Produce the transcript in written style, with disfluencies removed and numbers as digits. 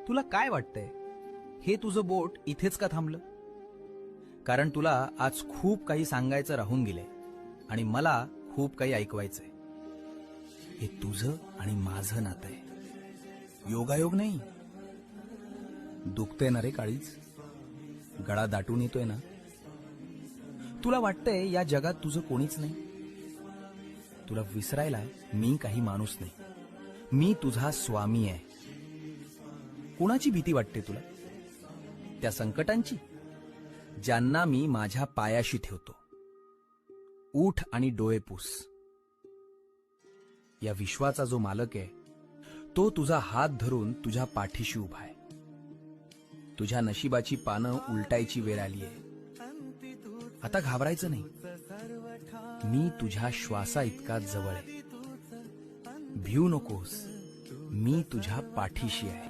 तुला काय वाटतंय, हे तुझं बोट इथेच का थांबलं? कारण तुला आज खूप काही सांगायचं राहून गेलंय आणि मला खूप काही ऐकवायचंय. हे तुझं आणि माझं नातं आहे, योगायोग नाही. दुखतंय ना रे काळीज, गळा दाटून येतोय ना. तुला वाटतंय या जगात तुझं कोणीच नाही. तुला विसरायला मी काही माणूस नाही, मी तुझा स्वामी आहे. कुणाची भीती वाटते तुला? त्या संकटांची ज्यांना मी माझ्या पायाशी ठेवतो. उठ आणि डोळे पुस. या विश्वाचा जो मालक आहे तो तुझा हात धरून तुझ्या पाठीशी उभा आहे. तुझ्या नशिबाची पानं उलटायची वेळ आली आहे. आता घाबरायचं नाही, मी तुझ्या श्वासा इतका जवळ आहे. भिऊ नकोस, मी तुझ्या पाठीशी आहे.